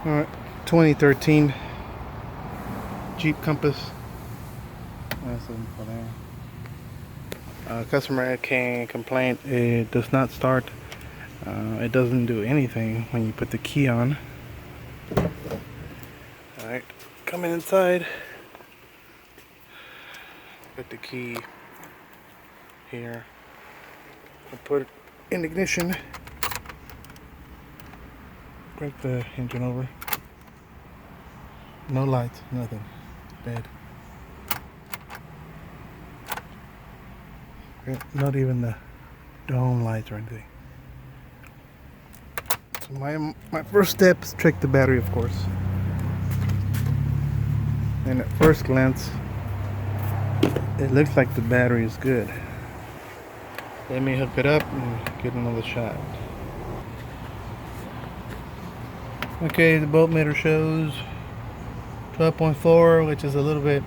Alright, 2013 Jeep Compass. That's info there. Customer can complain it does not start. It doesn't do anything when you put the key on. Alright, coming inside. Put the key here. I'll put it in ignition. Crank the engine over. No lights, nothing. Dead. Not even the dome lights or anything. So my first step is check the battery, of course. And at first glance, it looks like the battery is good. Let me hook it up and get another shot. Okay, the voltmeter shows 12.4, which is a little bit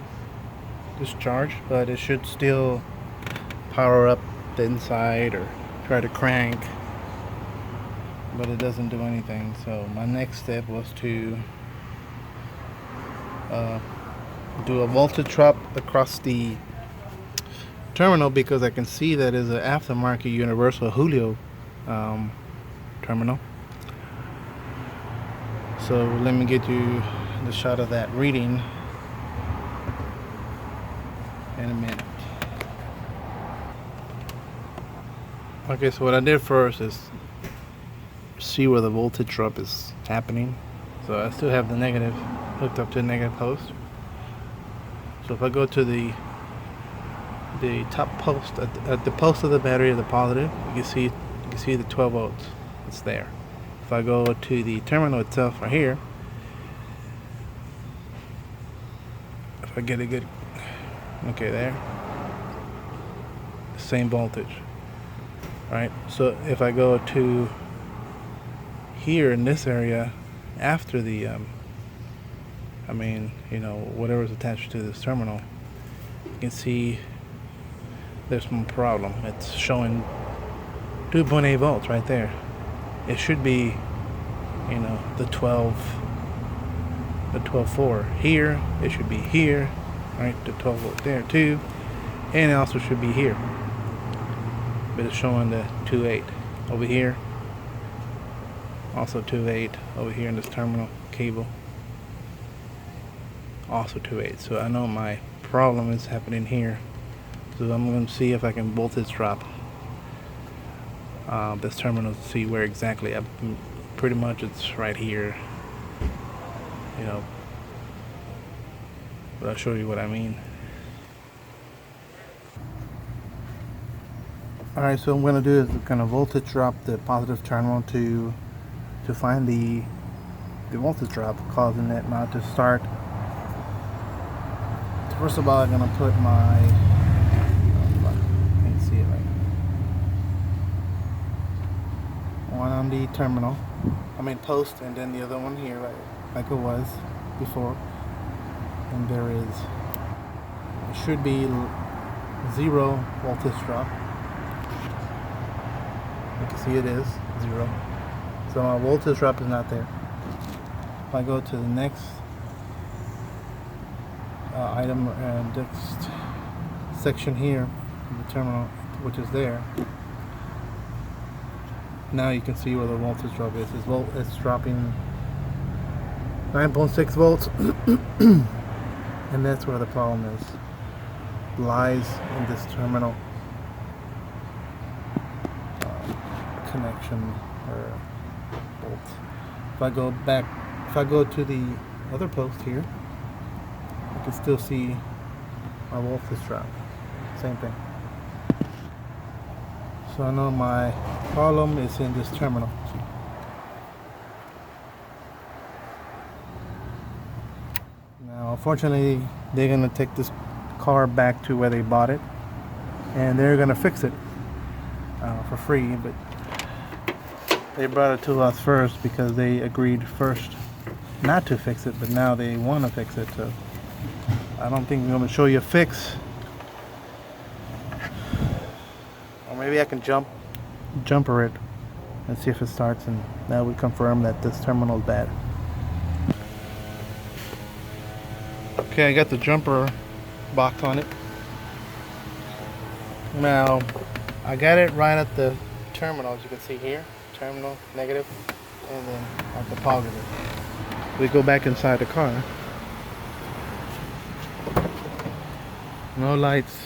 discharged, but it should still power up the inside or try to crank, but it doesn't do anything. So my next step was to do a voltage drop across the terminal, because I can see that is an aftermarket Universal Julio terminal. So let me get you the shot of that reading in a minute. Okay, so what I did first is see where the voltage drop is happening. So I still have the negative hooked up to the negative post. So if I go to the top post at the post of the battery, the positive, you can see the 12 volts. It's there. If I go to the terminal itself right here, if I get a good, okay, there, same voltage, right? So if I go to here in this area after the whatever's attached to this terminal, you can see there's some problem. It's showing 2.8 volts right there. It should be, the 12.4 here. It should be here, right? The 12 volt there too, and it also should be here. But it's showing the 2.8 over here. Also 2.8 over here in this terminal cable. Also 2.8. So I know my problem is happening here. So I'm going to see if I can voltage drop this terminal to see where exactly. Pretty much it's right here, but I'll show you what I mean. Alright, so what I'm going to do is I'm going to voltage drop the positive terminal to find the voltage drop causing it not to start. So first of all, I'm going to put my one on the terminal, post, and then the other one here, like it was before. And there is, it should be 0 voltage drop. You can see it is 0. So my voltage drop is not there. If I go to the next item, next section here, the terminal, which is there. Now you can see where the voltage drop is. It's dropping 9.6 volts, and that's where the problem is. Lies in this terminal connection or bolt. If I go to the other post here, I can still see my voltage drop. Same thing. So I know my problem is in this terminal. Now, unfortunately, they're going to take this car back to where they bought it, and they're going to fix it for free. But they brought it to us first because they agreed first not to fix it, but now they want to fix it. So I don't think I'm going to show you a fix. Maybe I can jumper it and see if it starts, and that would confirm that this terminal is bad. Okay, I got the jumper box on it. Now, I got it right at the terminal, as you can see here. Terminal, negative, and then at the positive. We go back inside the car. No lights.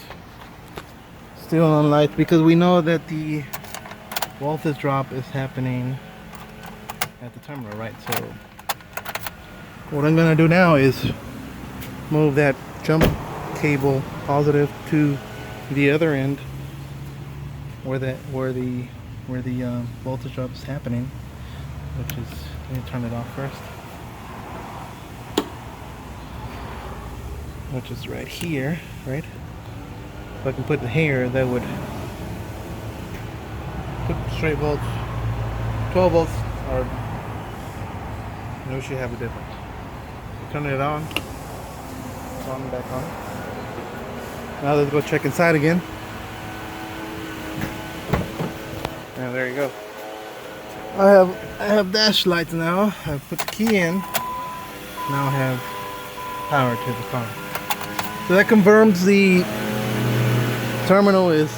Still on lights because we know that the voltage drop is happening at the terminal, right? So what I'm gonna do now is move that jump cable positive to the other end where the voltage drop is happening, which is, let me turn it off first, which is right here, right? If I can put it here, that would put straight volts, 12 volts, or we should have a difference. Turn it on, back on. Now let's go check inside again. And there you go. I have dash lights now. I put the key in. Now I have power to the car. So that confirms the terminal is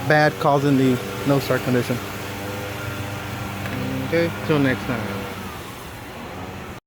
bad, causing the no start condition. Okay, till next time.